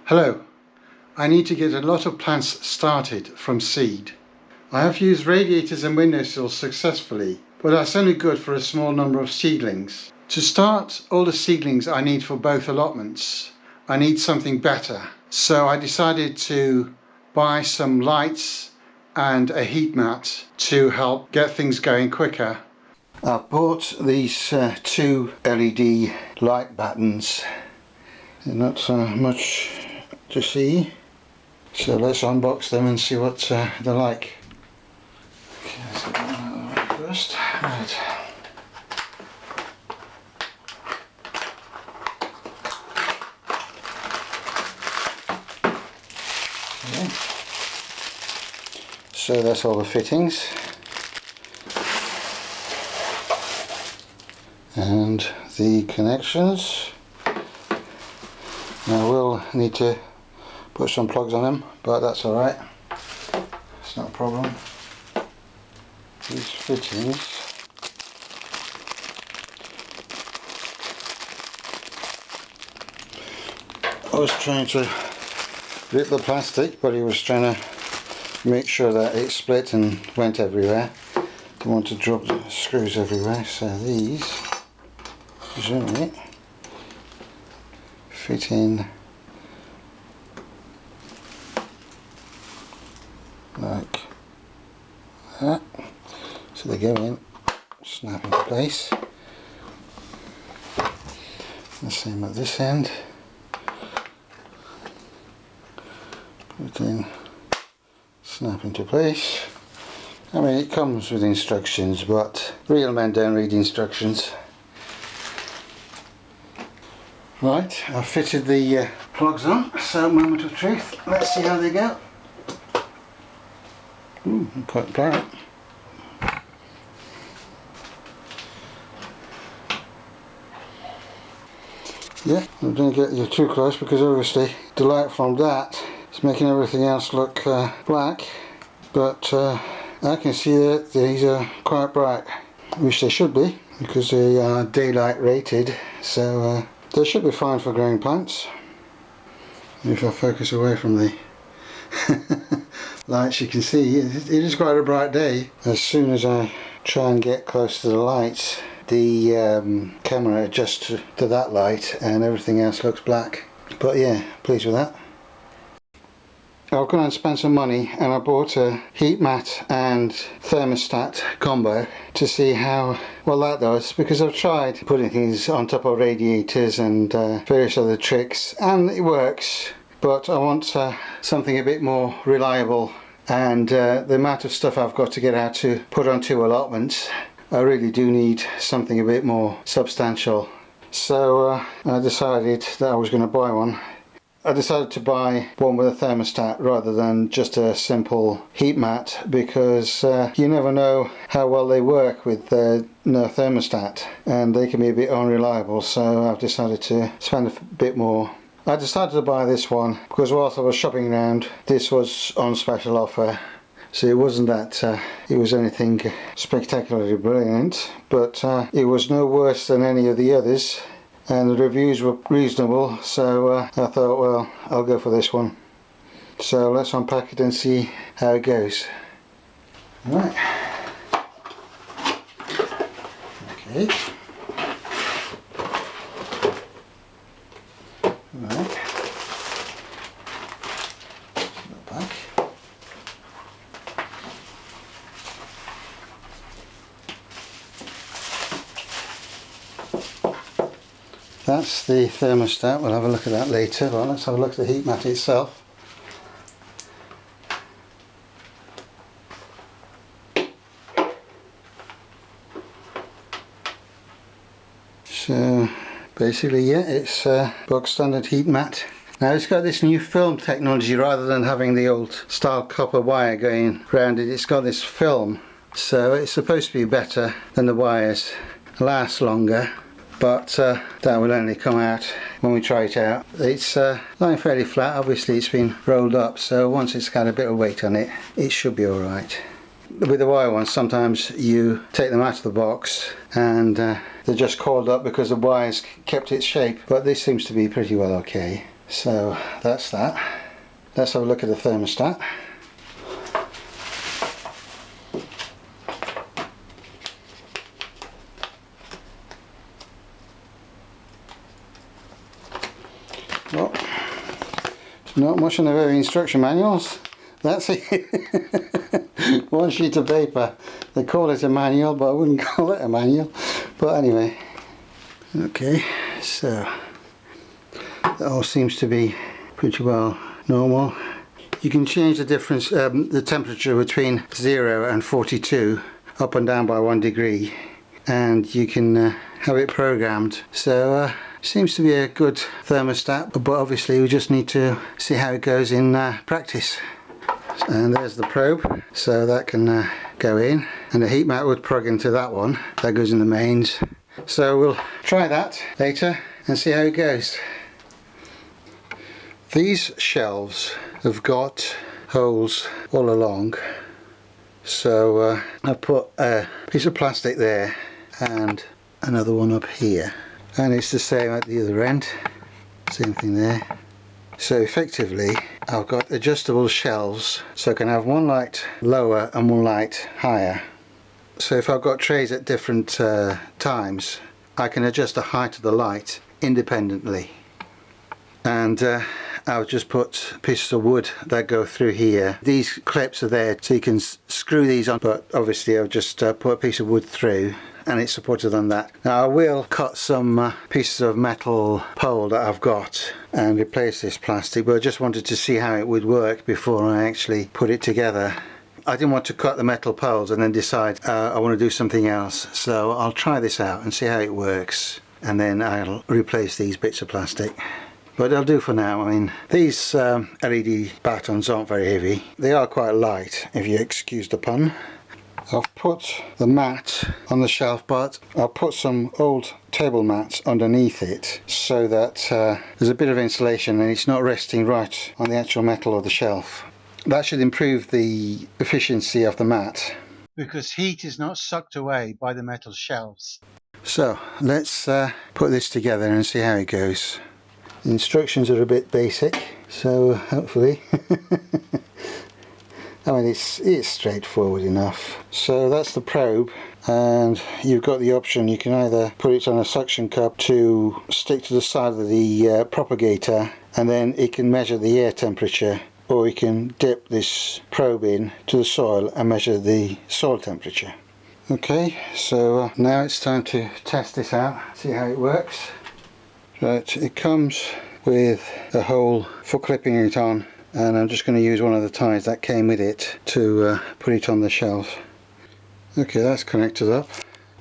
Hello, I need to get a lot of plants started from seed. I have used radiators and windowsills successfully, but that's only good for a small number of seedlings. To start all the seedlings I need for both allotments, I need something better. So I decided to buy some lights and a heat mat to help get things going quicker. I've bought these two LED light buttons. They're not much to see, so let's unbox them and see what they're like. Okay, let's get that out of the way first. Right. Okay. So that's all the fittings and the connections. Now I will need to put some plugs on them, but that's alright, it's not a problem. These fittings I was trying to rip the plastic, but he was trying to make sure that it split and went everywhere. Don't want to drop the screws everywhere, so these presumably fit in like that, so they go in, snap into place. The same at this end, put it in, snap into place. I mean, it comes with instructions, but real men don't read instructions. Right, I've fitted the plugs on, so moment of truth, let's see how they go. Ooh, quite bright. Yeah, I don't get you too close because obviously the light from that is making everything else look black, but I can see that these are quite bright, which they should be because they are daylight rated, so they should be fine for growing plants. If I focus away from the lights, you can see it is quite a bright day. As soon as I try and get close to the lights, the camera adjusts to that light and everything else looks black. But yeah, pleased with that. I've gone and spent some money and I bought a heat mat and thermostat combo to see how well that does, because I've tried putting things on top of radiators and various other tricks and it works, but I want something a bit more reliable, and the amount of stuff I've got to get out to put on two allotments, I really do need something a bit more substantial. So I decided that I was going to buy one. I decided to buy one with a thermostat rather than just a simple heat mat, because you never know how well they work with no thermostat and they can be a bit unreliable, so I've decided to spend a bit more. I decided to buy this one because whilst I was shopping around, this was on special offer. So it wasn't that it was anything spectacularly brilliant, but it was no worse than any of the others. And the reviews were reasonable, so I thought, well, I'll go for this one. So let's unpack it and see how it goes. Right. Okay. Right. Back. That's the thermostat. We'll have a look at that later. Well, let's have a look at the heat mat itself. So basically, yeah, it's a bog standard heat mat. Now it's got this new film technology. Rather than having the old style copper wire going around it, it's got this film, so it's supposed to be better than the wires, last longer. But that will only come out when we try it out. It's lying fairly flat. Obviously it's been rolled up, so once it's got a bit of weight on it, it should be alright. With the wire ones, sometimes you take them out of the box and they're just coiled up because the wires kept its shape, but this seems to be pretty well okay. So that's that. Let's have a look at the thermostat. Well, not much in the very instruction manuals. That's it. One sheet of paper. They call it a manual, but I wouldn't call it a manual. But anyway. Okay, so that all seems to be pretty well normal. You can change the difference, the temperature between 0 and 42 up and down by 1 degree, and you can have it programmed. So seems to be a good thermostat, but obviously we just need to see how it goes in practice. And there's the probe, so that can go in, and the heat mat would plug into that one. That goes in the mains. So we'll try that later and see how it goes. These shelves have got holes all along, so I've put a piece of plastic there and another one up here, and it's the same at the other end, same thing there. So effectively I've got adjustable shelves, so I can have one light lower and one light higher. So if I've got trays at different times, I can adjust the height of the light independently. And I'll just put pieces of wood that go through here. These clips are there so you can screw these on, but obviously I'll just put a piece of wood through and it's supported on that. Now I will cut some pieces of metal pole that I've got and replace this plastic, but I just wanted to see how it would work before I actually put it together. I didn't want to cut the metal poles and then decide I want to do something else, so I'll try this out and see how it works, and then I'll replace these bits of plastic. But I'll do for now. I mean, these LED batons aren't very heavy. They are quite light, if you excuse the pun. I've put the mat on the shelf, but I'll put some old table mats underneath it so that there's a bit of insulation and it's not resting right on the actual metal of the shelf. That should improve the efficiency of the mat, because heat is not sucked away by the metal shelves. So let's put this together and see how it goes. The instructions are a bit basic, so hopefully I mean it's straightforward enough. So that's the probe, and you've got the option, you can either put it on a suction cup to stick to the side of the propagator, and then it can measure the air temperature, or you can dip this probe in to the soil and measure the soil temperature. Okay, so now it's time to test this out, see how it works. Right, it comes with a hole for clipping it on, and I'm just going to use one of the ties that came with it to put it on the shelf. Okay, that's connected up,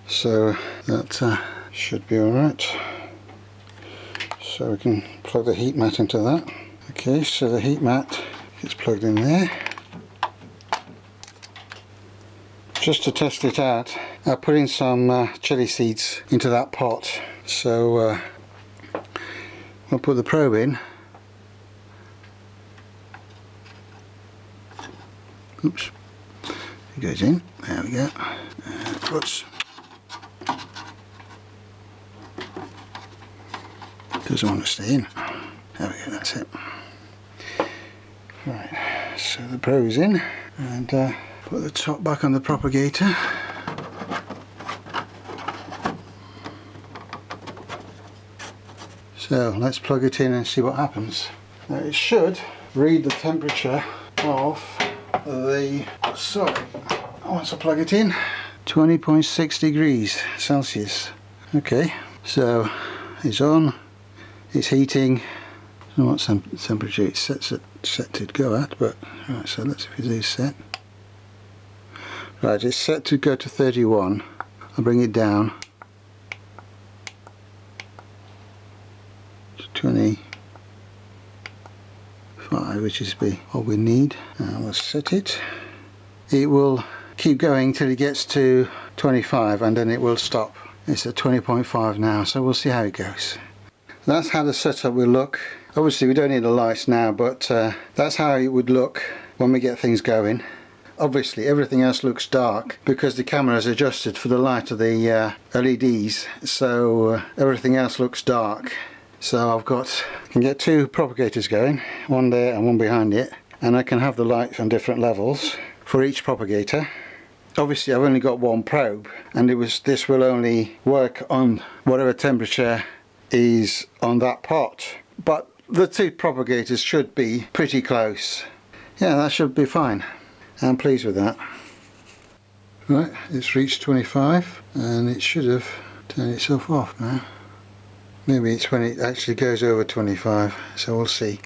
so that should be alright. So we can plug the heat mat into that. Okay, so the heat mat is plugged in there. Just to test it out, I put in some chili seeds into that pot, so I'll put the probe in. Oops, it goes in, there we go, and it puts, doesn't want to stay in, there we go, that's it. Right, so the probe's in, and put the top back on the propagator. So let's plug it in and see what happens. Now it should read the temperature of the soil. Once I plug it in, 20.6 degrees Celsius. Okay, so it's on, it's heating. I don't know what temperature it's set to go at, but right, so let's see if it is set. Right, it's set to go to 31. I'll bring it down to 25, which is what we need. And we'll set it. It will keep going till it gets to 25, and then it will stop. It's at 20.5 now, so we'll see how it goes. That's how the setup will look. Obviously we don't need the lights now, but that's how it would look when we get things going. Obviously everything else looks dark because the camera is adjusted for the light of the LEDs, so everything else looks dark. So I can get two propagators going, one there and one behind it, and I can have the lights on different levels for each propagator. Obviously I've only got one probe, and this will only work on whatever temperature is on that pot, but the two propagators should be pretty close. Yeah, that should be fine. I'm pleased with that. Right, it's reached 25 and it should have turned itself off now. Maybe it's when it actually goes over 25, so we'll see.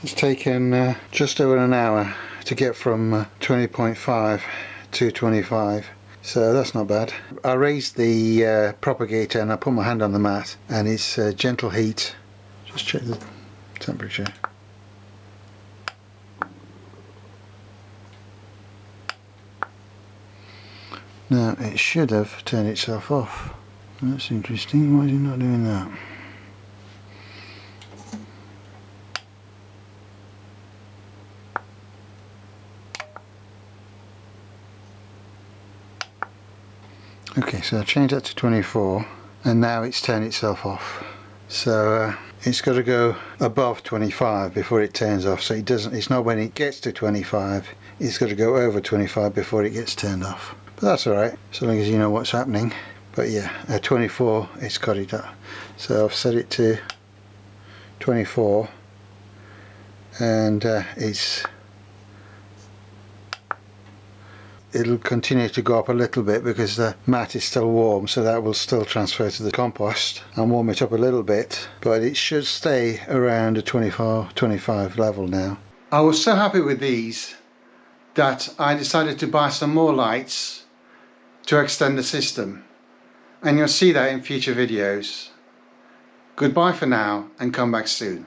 It's taken just over an hour to get from 20.5 to 25, so that's not bad. I raised the propagator and I put my hand on the mat, and it's gentle heat. Just check the temperature. Now it should have turned itself off. That's interesting. Why is it not doing that? Okay, so I changed that to 24 and now it's turned itself off. So it's got to go above 25 before it turns off. So it's not when it gets to 25, it's got to go over 25 before it gets turned off. But that's alright, so long as you know what's happening. But yeah, at 24 it's got it up. So I've set it to 24 and it'll continue to go up a little bit because the mat is still warm, so that will still transfer to the compost and warm it up a little bit, but it should stay around a 24-25 level now. I was so happy with these that I decided to buy some more lights to extend the system, and you'll see that in future videos. Goodbye for now and come back soon.